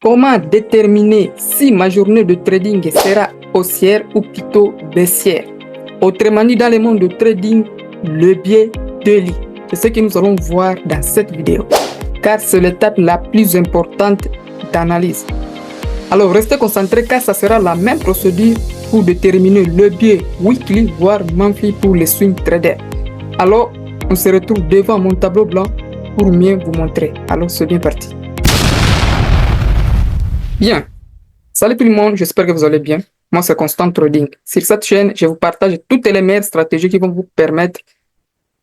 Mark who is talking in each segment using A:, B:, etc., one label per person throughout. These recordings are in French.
A: Comment déterminer si ma journée de trading sera haussière ou plutôt baissière? Autrement dit, dans le monde de trading, le biais de Lee. C'est ce que nous allons voir dans cette vidéo, car c'est l'étape la plus importante d'analyse. Alors restez concentrés car ça sera la même procédure pour déterminer le biais weekly voire monthly pour les swing traders. Alors on se retrouve devant mon tableau blanc pour mieux vous montrer. Alors c'est bien parti. Bien, salut tout le monde, j'espère que vous allez bien. Moi c'est Constant Trading. Sur cette chaîne, je vous partage toutes les meilleures stratégies qui vont vous permettre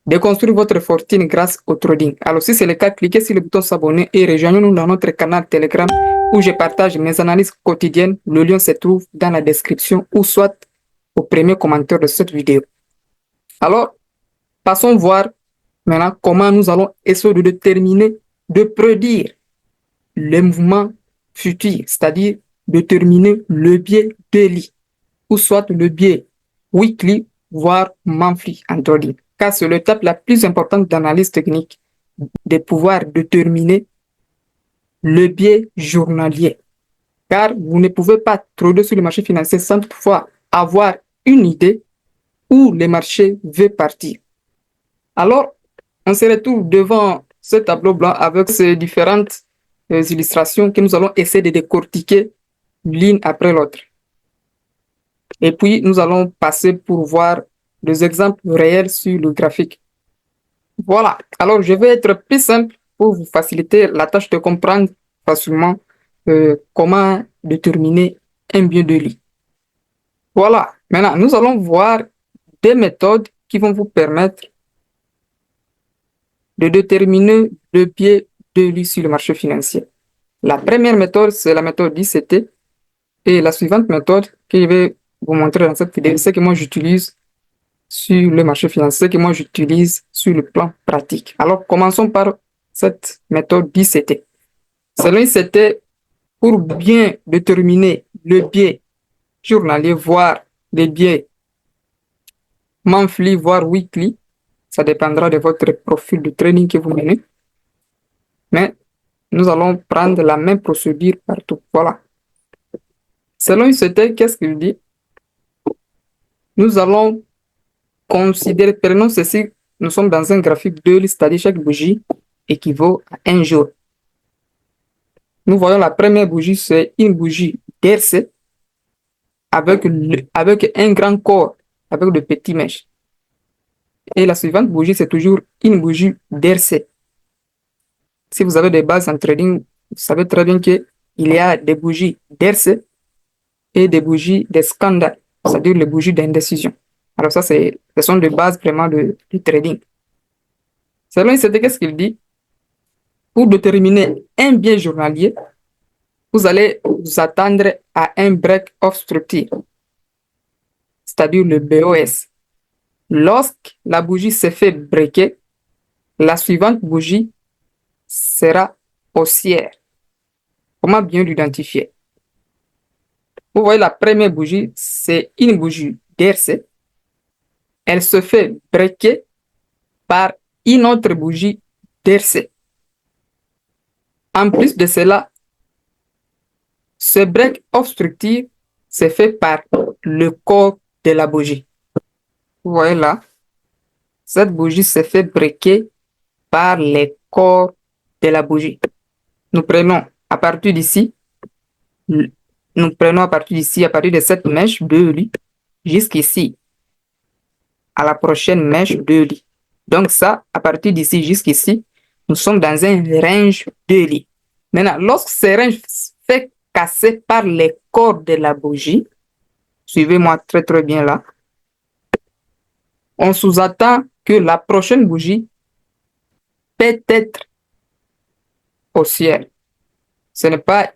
A: de construire votre fortune grâce au trading. Alors si c'est le cas, cliquez sur le bouton s'abonner et rejoignez-nous dans notre canal Telegram où je partage mes analyses quotidiennes. Le lien se trouve dans la description ou soit au premier commentaire de cette vidéo. Alors, passons voir maintenant comment nous allons essayer de déterminer, de prédire les mouvements futurs, c'est-à-dire déterminer le biais daily ou soit le biais weekly voire monthly en trading. Car c'est l'étape la plus importante d'analyse technique de pouvoir déterminer le biais journalier. Car vous ne pouvez pas trader sur le marché financier sans toutefois avoir une idée où le marché veut partir. Alors, on se retrouve devant ce tableau blanc avec ces différentes illustrations que nous allons essayer de décortiquer l'une après l'autre. Et puis, nous allons passer pour voir des exemples réels sur le graphique. Voilà. Alors, je vais être plus simple pour vous faciliter la tâche de comprendre facilement comment déterminer un biais de lit. Voilà. Maintenant, nous allons voir des méthodes qui vont vous permettre de déterminer le biais de lit sur le marché financier. La première méthode, c'est la méthode ICT. Et la suivante méthode que je vais vous montrer dans cette vidéo, c'est que moi j'utilise sur le marché financier, que moi j'utilise sur le plan pratique. Alors, commençons par cette méthode d'ICT. Selon ICT, pour bien déterminer le biais journalier, voire les biais monthly, voire weekly, ça dépendra de votre profil de trading que vous menez. Mais nous allons prendre la même procédure partout. Voilà. Selon ICT, qu'est-ce qu'il dit? Nous allons considérer, prenons ceci, nous sommes dans un graphique de liste, c'est-à-dire chaque bougie équivaut à un jour. Nous voyons la première bougie, c'est une bougie DRC avec un grand corps, avec de petits mèches. Et la suivante bougie, c'est toujours une bougie DRC. Si vous avez des bases en trading, vous savez très bien qu'il y a des bougies DRC et des bougies de scandale, c'est-à-dire les bougies d'indécision. Alors ça, ce sont des bases vraiment du trading. Selon ICT, qu'est-ce qu'il dit? Pour déterminer un biais journalier, vous allez vous attendre à un break-off structure, c'est-à-dire le BOS. Lorsque la bougie se fait breaker, la suivante bougie sera haussière. Comment bien l'identifier? Vous voyez la première bougie, c'est une bougie DRC. Elle se fait breaker par une autre bougie DRC. En plus de cela, ce break-off structure se fait par le corps de la bougie. Vous voyez là, cette bougie se fait breaker par les corps de la bougie. Nous prenons à partir d'ici, à partir de cette mèche de lit, jusqu'ici, à la prochaine mèche de lit. Donc ça, à partir d'ici jusqu'ici, nous sommes dans un range de lit. Maintenant, lorsque ce range fait casser par les corps de la bougie, suivez-moi très très bien là, on sous-attend que la prochaine bougie peut être haussière. Ce n'est pas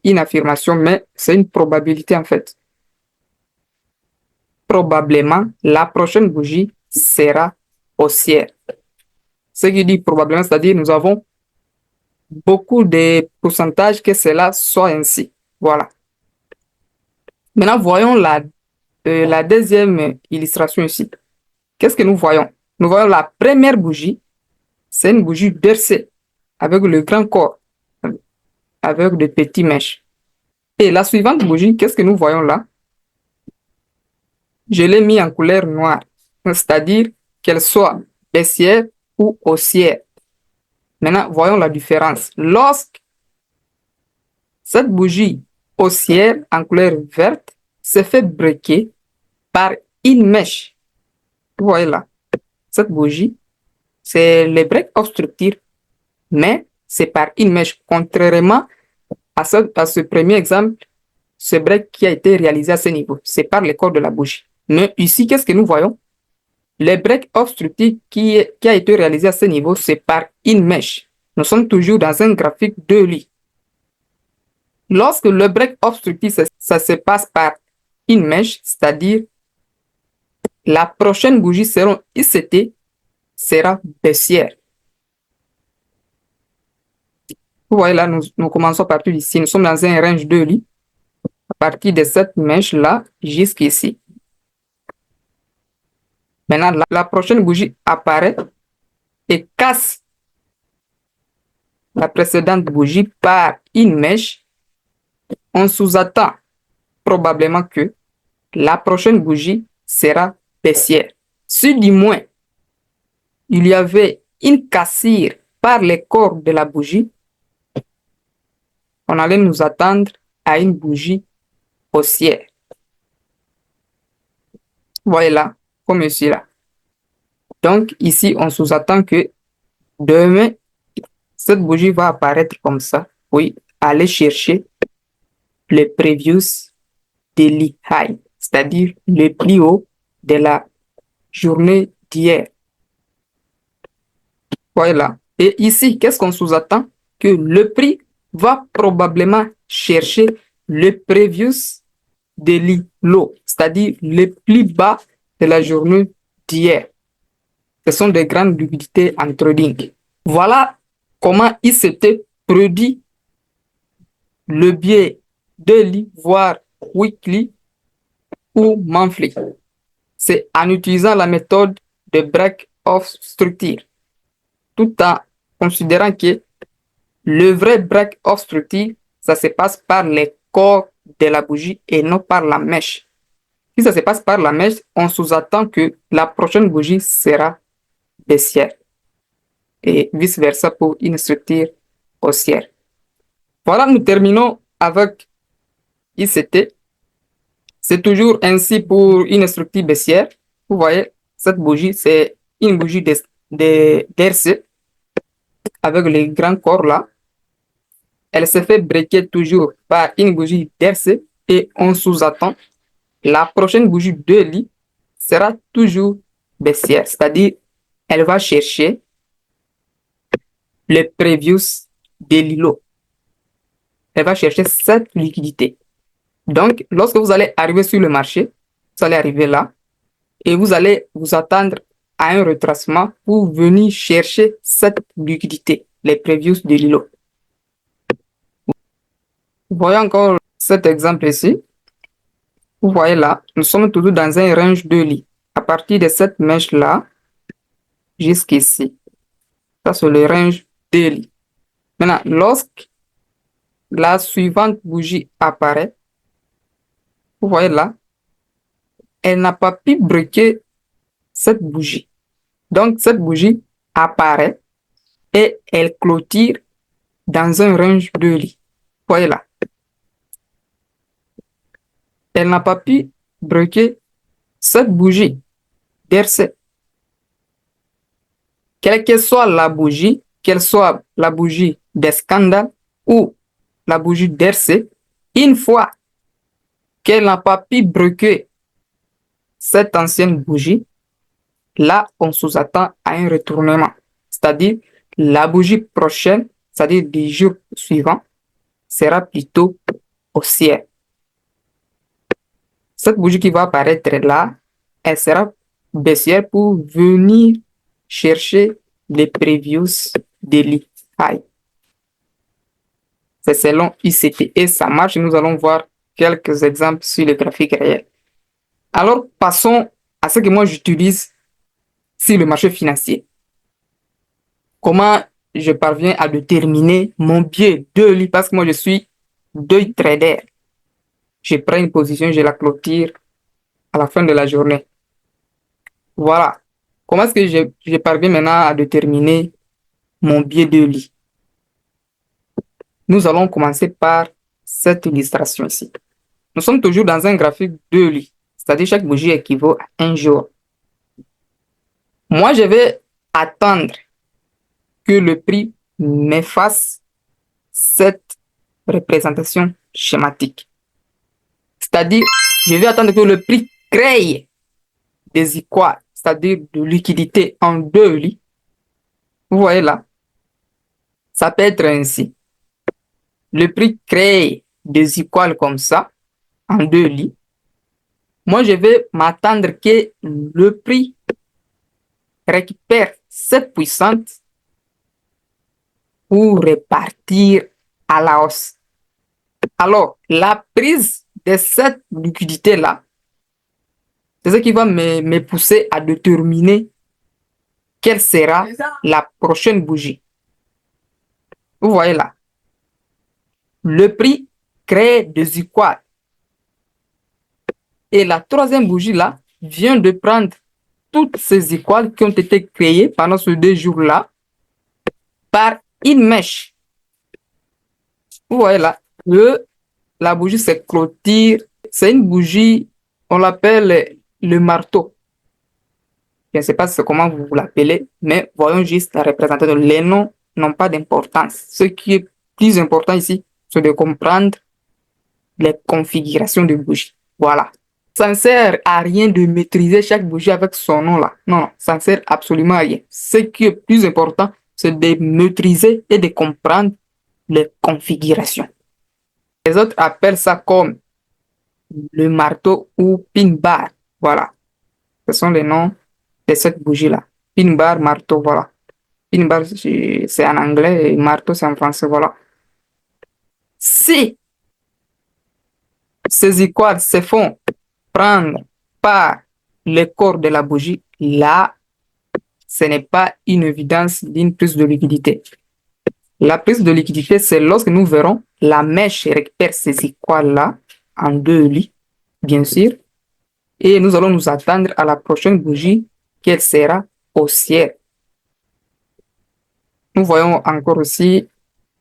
A: une affirmation, mais c'est une probabilité en fait. Probablement, la prochaine bougie sera haussière. Ce qui dit probablement, c'est-à-dire nous avons beaucoup de pourcentages que cela soit ainsi. Voilà. Maintenant, voyons la deuxième illustration ici. Qu'est-ce que nous voyons? Nous voyons la première bougie, c'est une bougie DRC avec le grand corps. avec de petits mèches. Et la suivante bougie, qu'est-ce que nous voyons là? Je l'ai mis en couleur noire, c'est-à-dire qu'elle soit baissière ou haussière. Maintenant, voyons la différence. Lorsque cette bougie haussière en couleur verte se fait briquer par une mèche, vous voyez là, cette bougie, c'est le break obstructif, mais c'est par une mèche. Contrairement à ce premier exemple, ce break qui a été réalisé à ce niveau, c'est par le corps de la bougie. Mais ici, qu'est-ce que nous voyons? Le break obstructif qui a été réalisé à ce niveau, c'est par une mèche. Nous sommes toujours dans un graphique de lit. Lorsque le break obstructif, ça se passe par une mèche, c'est-à-dire la prochaine bougie selon ICT sera baissière. Vous voyez là, nous commençons à partir d'ici. Nous sommes dans un range de lit. À partir de cette mèche-là jusqu'ici. Maintenant, la prochaine bougie apparaît et casse la précédente bougie par une mèche. On sous-attend probablement que la prochaine bougie sera baissière. Si du moins il y avait une cassure par les corps de la bougie, on allait nous attendre à une bougie haussière. Voyez là, comme ici là. Donc ici, on sous-attend que demain, cette bougie va apparaître comme ça. Oui, aller chercher le previous daily high, c'est-à-dire le plus haut de la journée d'hier. Voilà. Et ici, qu'est-ce qu'on sous-attend? Que le prix va probablement chercher le previous daily low, c'est-à-dire le plus bas de la journée d'hier. Ce sont des grandes liquidités en trading. Voilà comment il s'était produit le biais daily, voire weekly ou monthly. C'est en utilisant la méthode de break-off structure, tout en considérant que le vrai break-off structure, ça se passe par les corps de la bougie et non par la mèche. Si ça se passe par la mèche, on sous-attend que la prochaine bougie sera baissière et vice-versa pour une structure haussière. Voilà, nous terminons avec ICT. C'est toujours ainsi pour une structure baissière. Vous voyez, cette bougie, c'est une bougie d'RC avec les grands corps là. Elle se fait breaker toujours par une bougie d'RC et on sous-attend la prochaine bougie de lit sera toujours baissière, c'est-à-dire elle va chercher le previous daily low. Elle va chercher cette liquidité. Donc, lorsque vous allez arriver sur le marché, vous allez arriver là et vous allez vous attendre à un retracement pour venir chercher cette liquidité, les previous daily low. Voyons encore cet exemple ici. Vous voyez là, nous sommes toujours dans un range de lit. À partir de cette mèche-là, jusqu'ici. Ça, c'est le range de lit. Maintenant, lorsque la suivante bougie apparaît, vous voyez là, elle n'a pas pu briquer cette bougie. Donc, cette bougie apparaît et elle clôture dans un range de lit. Vous voyez là. Elle n'a pas pu briquer cette bougie d'RC. Quelle que soit la bougie, qu'elle soit la bougie des scandales ou la bougie d'RC, une fois qu'elle n'a pas pu briquer cette ancienne bougie, là, on sous-attend à un retournement. C'est-à-dire, la bougie prochaine, c'est-à-dire du jour suivant, sera plutôt haussière. Cette bougie qui va apparaître là, elle sera baissière pour venir chercher les previous daily high. C'est selon ICT et ça marche. Nous allons voir quelques exemples sur le graphique réel. Alors, passons à ce que moi j'utilise sur le marché financier. Comment je parviens à déterminer mon biais de lit parce que moi, je suis day trader. Je prends une position, je la clôture à la fin de la journée. Voilà. Comment est-ce que je parviens maintenant à déterminer mon biais de lit? Nous allons commencer par cette illustration ici. Nous sommes toujours dans un graphique de lit, c'est-à-dire chaque bougie équivaut à un jour. Moi, je vais attendre que le prix m'efface cette représentation schématique. C'est-à-dire, je vais attendre que le prix crée des équations, c'est-à-dire de liquidité en deux lits. Vous voyez là, ça peut être ainsi. Le prix crée des équations comme ça, en deux lits. Moi, je vais m'attendre que le prix récupère cette puissance pour repartir à la hausse. Alors, la prise de cette liquidité-là, c'est ce qui va me pousser à déterminer quelle sera la prochaine bougie. Vous voyez là, le prix crée des équations. Et la troisième bougie là vient de prendre toutes ces équations qui ont été créées pendant ces 2 jours-là par une mèche. Vous voyez là, la bougie c'est clôture. C'est une bougie, on l'appelle le marteau. Je ne sais pas comment vous l'appelez, mais voyons juste la représentation. Les noms n'ont pas d'importance. Ce qui est plus important ici, c'est de comprendre les configurations de bougies. Voilà. Ça ne sert à rien de maîtriser chaque bougie avec son nom là. Non, ça ne sert absolument à rien. Ce qui est plus important, c'est de maîtriser et de comprendre les configurations. Les autres appellent ça comme le marteau ou pin bar. Voilà. Ce sont les noms de cette bougie-là. Pin bar, marteau, voilà. Pin bar, c'est en anglais et marteau, c'est en français, voilà. Si ces équations se font prendre par le corps de la bougie, là, ce n'est pas une évidence d'une prise de liquidité. La prise de liquidité, c'est lorsque nous verrons la mèche récupère ces équations-là en deux lits, bien sûr, et nous allons nous attendre à la prochaine bougie qu'elle sera haussière. Nous voyons encore aussi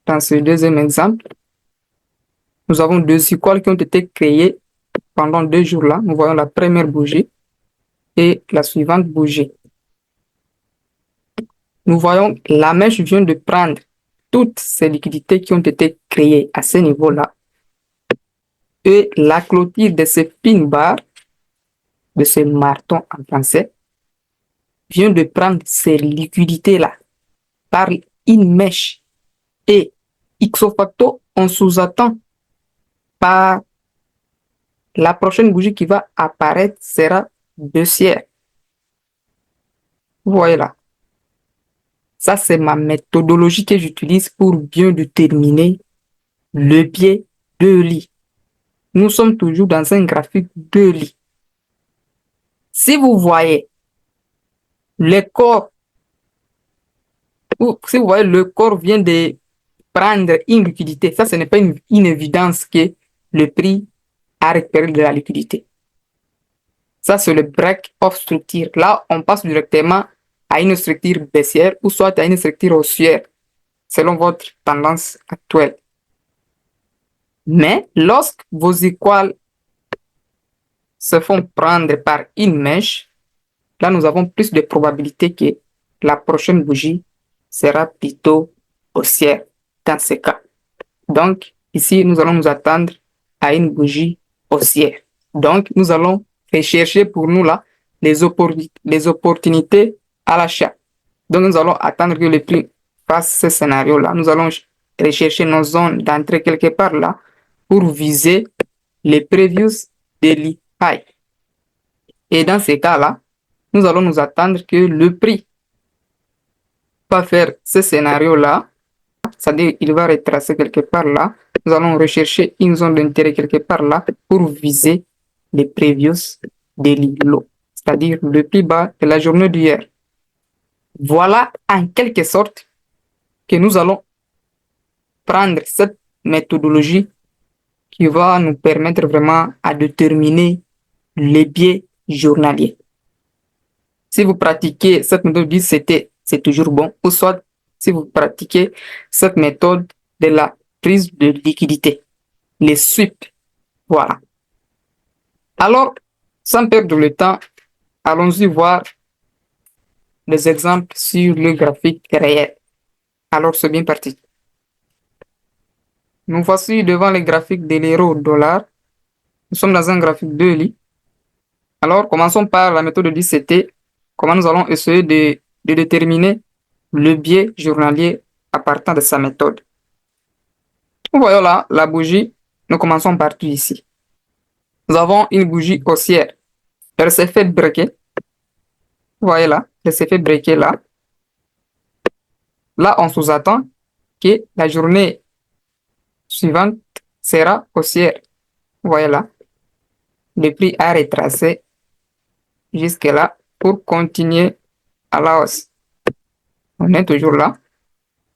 A: dans ce deuxième exemple, nous avons 2 équations qui ont été créées pendant 2 jours-là. Nous voyons la première bougie et la suivante bougie. Nous voyons la mèche vient de prendre toutes ces liquidités qui ont été créées à ce niveau-là et la clôture de ce pin bar, de ce marteau en français, vient de prendre ces liquidités-là par une mèche et ipso facto, on sous-attend par la prochaine bougie qui va apparaître sera baissière. Vous voyez là. Ça, c'est ma méthodologie que j'utilise pour bien déterminer le biais de lit. Nous sommes toujours dans un graphique de lit. Si vous voyez le corps, si vous voyez le corps vient de prendre une liquidité, ça, ce n'est pas une évidence que le prix a récupéré de la liquidité. Ça, c'est le break-off structure. Là, on passe directement à une structure baissière ou soit à une structure haussière, selon votre tendance actuelle. Mais lorsque vos équations se font prendre par une mèche, là, nous avons plus de probabilité que la prochaine bougie sera plutôt haussière dans ce cas. Donc, ici, nous allons nous attendre à une bougie haussière. Donc, nous allons rechercher pour nous là les opportunités à l'achat. Donc, nous allons attendre que le prix fasse ce scénario-là. Nous allons rechercher nos zones d'entrée quelque part là pour viser les previous daily high. Et dans ces cas-là, nous allons nous attendre que le prix va faire ce scénario-là, c'est-à-dire il va retracer quelque part là. Nous allons rechercher une zone d'intérêt quelque part là pour viser les previous daily low, c'est-à-dire le plus bas de la journée d'hier. Voilà en quelque sorte que nous allons prendre cette méthodologie qui va nous permettre vraiment à déterminer les biais journaliers. Si vous pratiquez cette méthode du CT, c'est toujours bon, ou soit si vous pratiquez cette méthode de la prise de liquidité, les sweeps. Voilà. Alors, sans perdre le temps, allons-y voir des exemples sur le graphique réel. Alors, c'est bien parti. Nous voici devant le graphique de l'euro-dollar. Nous sommes dans un graphique de lit. Alors, commençons par la méthode du CT. Comment nous allons essayer de déterminer le biais journalier à partir de sa méthode. Nous voyons là la bougie. Nous commençons partout ici. Nous avons une bougie haussière. Elle s'est fait breaker. Vous voyez là, elle s'est fait breaker là. Là, on sous-attend que la journée suivante sera haussière. Vous voyez là, le prix a retracé jusque là pour continuer à la hausse. On est toujours là.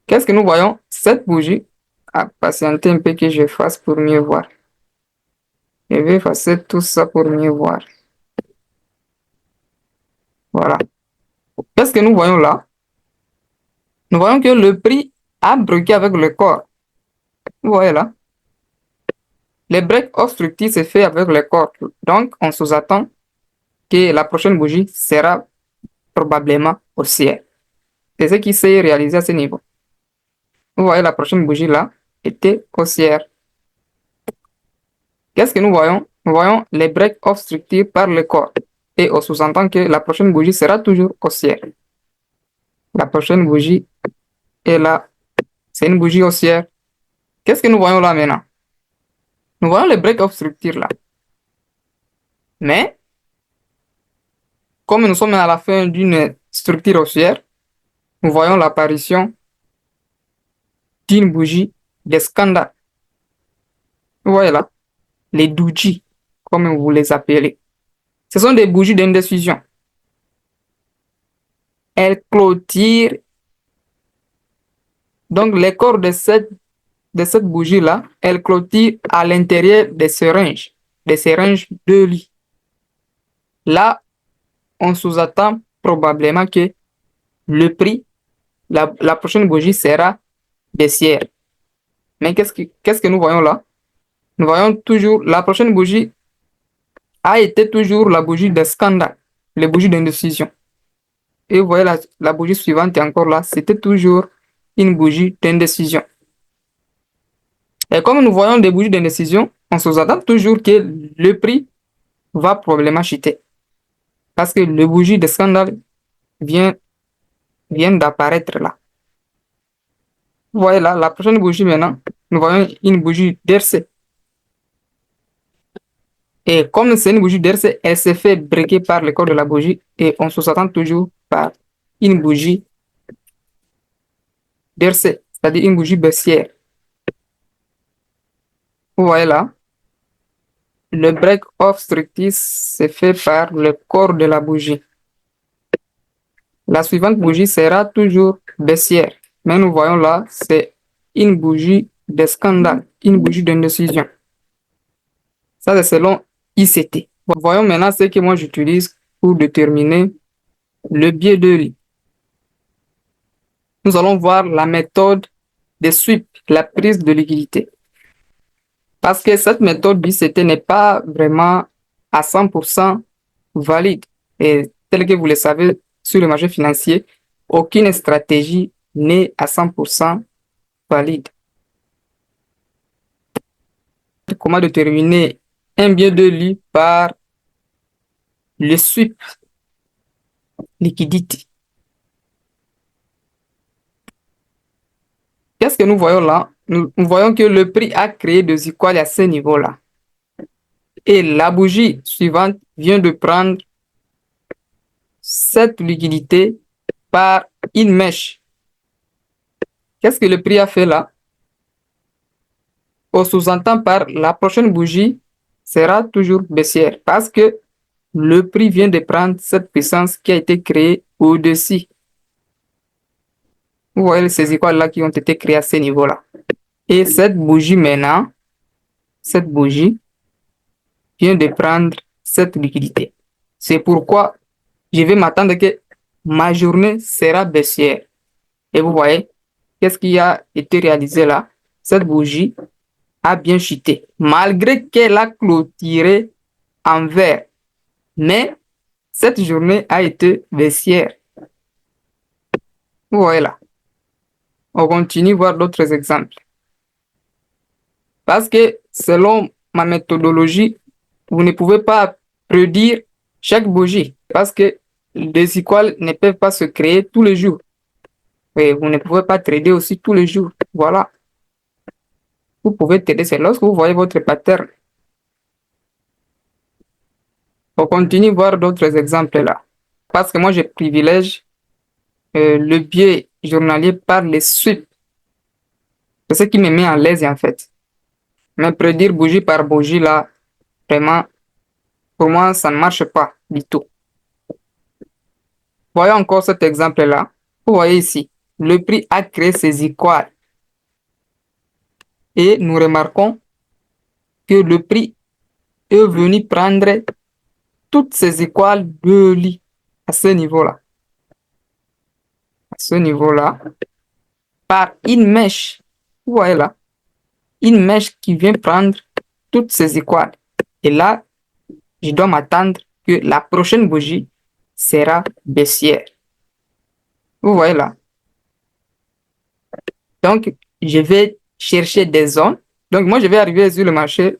A: Qu'est-ce que nous voyons? Cette bougie a patienté un peu que je fasse pour mieux voir. Je vais effacer tout ça pour mieux voir. Voilà. Qu'est-ce que nous voyons là? Nous voyons que le prix a breaké avec le corps. Vous voyez là? Le break obstructif se fait avec le corps. Donc, on sous-attend que la prochaine bougie sera probablement haussière. C'est ce qui s'est réalisé à ce niveau. Vous voyez, la prochaine bougie là était haussière. Qu'est-ce que nous voyons? Nous voyons les breaks obstructifs par le corps. Et on sous-entend que la prochaine bougie sera toujours haussière. La prochaine bougie est là. C'est une bougie haussière. Qu'est-ce que nous voyons là maintenant? Nous voyons les breaks obstructifs là. Mais, comme nous sommes à la fin d'une structure haussière, nous voyons l'apparition d'une bougie de scandale. Vous voyez là, les doji, comme vous les appelez. Ce sont des bougies d'indécision. Elles clôturent. Donc, les corps de cette bougie-là, elles clôturent à l'intérieur des seringes de lit. Là, on sous-attend probablement que le prix, la prochaine bougie sera baissière. Mais qu'est-ce que nous voyons là? Nous voyons toujours, la prochaine bougie a été toujours la bougie de scandale, les bougies d'indécision. Et vous voyez la bougie suivante encore là, c'était toujours une bougie d'indécision. Et comme nous voyons des bougies d'indécision, on sous-attend toujours que le prix va probablement chuter. Parce que le bougie de scandale vient d'apparaître là. Vous voyez là, la prochaine bougie maintenant, nous voyons une bougie d'RC. Et comme c'est une bougie d'RC, elle s'est fait breaker par le corps de la bougie et on sous-attend toujours par une bougie d'RC, c'est-à-dire une bougie baissière. Vous voyez là, le break obstructif se fait par le corps de la bougie. La suivante bougie sera toujours baissière. Mais nous voyons là, c'est une bougie de scandale, une bougie d'indécision. Ça, c'est selon ICT. Voyons maintenant ce que moi j'utilise pour déterminer le biais de lit. Nous allons voir la méthode de sweep, la prise de liquidité. Parce que cette méthode d'ICT n'est pas vraiment à 100% valide. Et tel que vous le savez, sur le marché financier, aucune stratégie n'est à 100% valide. Comment déterminer un biais de lit par le sweep liquidité? Qu'est-ce que nous voyons là? Nous voyons que le prix a créé des équales à ce niveau-là. Et la bougie suivante vient de prendre cette liquidité par une mèche. Qu'est-ce que le prix a fait là? On sous-entend par la prochaine bougie sera toujours baissière parce que le prix vient de prendre cette puissance qui a été créée au-dessus. Vous voyez ces étoiles-là qui ont été créées à ce niveau-là. Et cette bougie maintenant, cette bougie vient de prendre cette liquidité. C'est pourquoi je vais m'attendre que ma journée sera baissière. Et vous voyez, qu'est-ce qui a été réalisé là? Cette bougie a bien chuté, malgré qu'elle a clôturé en vert. Mais cette journée a été baissière. Vous voyez là. On continue voir d'autres exemples. Parce que selon ma méthodologie, vous ne pouvez pas prédire chaque bougie. Parce que les étoiles ne peuvent pas se créer tous les jours. Et vous ne pouvez pas trader aussi tous les jours. Voilà. Vous pouvez trader, c'est lorsque vous voyez votre pattern. On continue voir d'autres exemples là. Parce que moi, je privilège le biais journalier par les sweeps. C'est ce qui me met à l'aise en fait. Mais prédire bougie par bougie là, vraiment, pour moi, ça ne marche pas du tout. Voyons encore cet exemple là. Vous voyez ici, le prix a créé ses étoiles. Et nous remarquons que le prix est venu prendre toutes ces étoiles de lit à ce niveau-là. À ce niveau-là, par une mèche. Vous voyez là, une mèche qui vient prendre toutes ces étoiles. Et là, je dois m'attendre que la prochaine bougie sera baissière. Vous voyez là. Donc, je vais chercher des zones. Donc, moi, je vais arriver sur le marché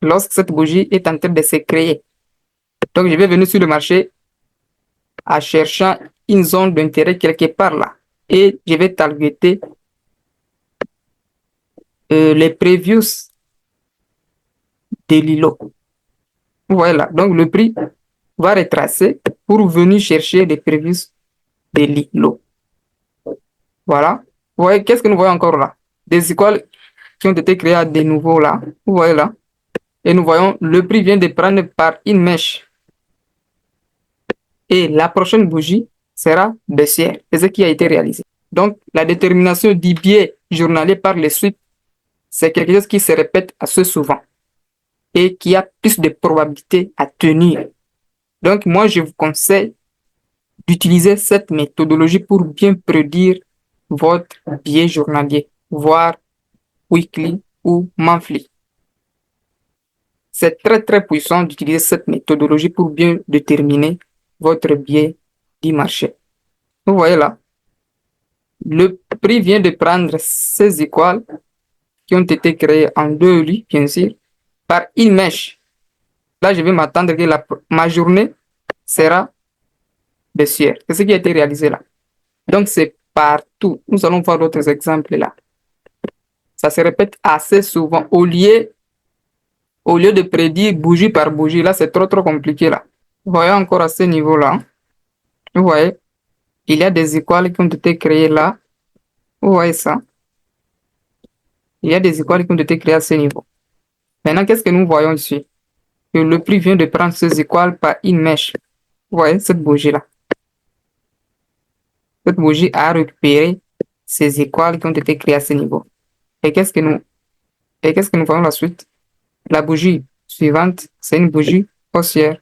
A: lorsque cette bougie est en train de se créer. Donc, je vais venir sur le marché en cherchant une zone d'intérêt quelque part là. Et je vais targeter les previews de l'îlot. Voilà, donc le prix va retracer pour venir chercher les previews de l'îlot. Voilà. Vous voyez, qu'est-ce que nous voyons encore là? Des étoiles qui ont été créées à de nouveau là. Vous voyez là. Et nous voyons, le prix vient de prendre par une mèche. Et la prochaine bougie sera baissière. C'est ce qui a été réalisé. Donc, la détermination du biais journalier par les suites, c'est quelque chose qui se répète assez souvent et qui a plus de probabilité à tenir. Donc, moi, je vous conseille d'utiliser cette méthodologie pour bien prédire votre biais journalier, voire weekly ou monthly. C'est très, très puissant d'utiliser cette méthodologie pour bien déterminer votre biais du marché. Vous voyez là, le prix vient de prendre ces étoiles qui ont été créées en deux lits, bien sûr, par une mèche. Là, je vais m'attendre que ma journée sera baissière. C'est ce qui a été réalisé là. Donc, c'est partout. Nous allons voir d'autres exemples là. Ça se répète assez souvent. Au lieu de prédire bougie par bougie, là, c'est trop compliqué là. Vous voyez encore à ce niveau-là. Vous voyez, il y a des étoiles qui ont été créées là. Vous voyez ça. Il y a des étoiles qui ont été créées à ce niveau. Maintenant, qu'est-ce que nous voyons ici? Que le prix vient de prendre ces étoiles par une mèche. Vous voyez cette bougie-là. Cette bougie a récupéré ces étoiles qui ont été créées à ce niveau. Et qu'est-ce que nous voyons la suite? La bougie suivante, c'est une bougie haussière.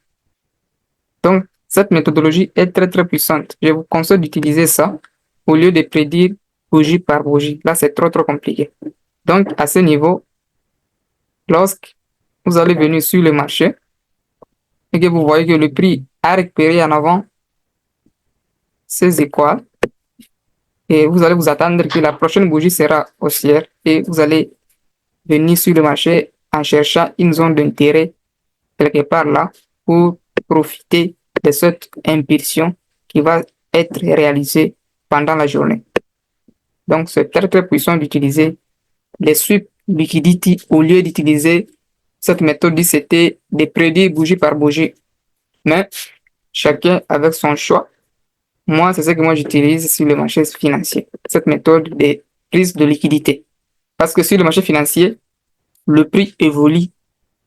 A: Donc, cette méthodologie est très puissante. Je vous conseille d'utiliser ça au lieu de prédire bougie par bougie. Là, c'est trop compliqué. Donc, à ce niveau, lorsque vous allez venir sur le marché et que vous voyez que le prix a récupéré en avant ces étoiles, et vous allez vous attendre que la prochaine bougie sera haussière et vous allez venir sur le marché en cherchant une zone d'intérêt quelque part là pour profiter de cette impulsion qui va être réalisée pendant la journée. Donc, c'est très puissant d'utiliser les sweep liquidity au lieu d'utiliser cette méthode c'était de prédire bougie par bougie. Mais chacun avec son choix. Moi, c'est ce que moi j'utilise sur le marché financier, cette méthode de prise de liquidité. Parce que sur le marché financier, le prix évolue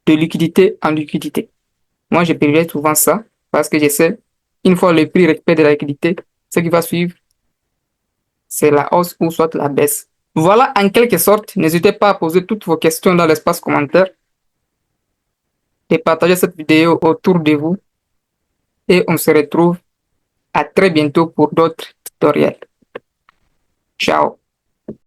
A: de liquidité en liquidité. Moi, je privilégie souvent ça parce que je sais, une fois le prix récupère de la liquidité, ce qui va suivre, c'est la hausse ou soit la baisse. Voilà en quelque sorte. N'hésitez pas à poser toutes vos questions dans l'espace commentaire et partager cette vidéo autour de vous. Et on se retrouve à très bientôt pour d'autres tutoriels. Ciao.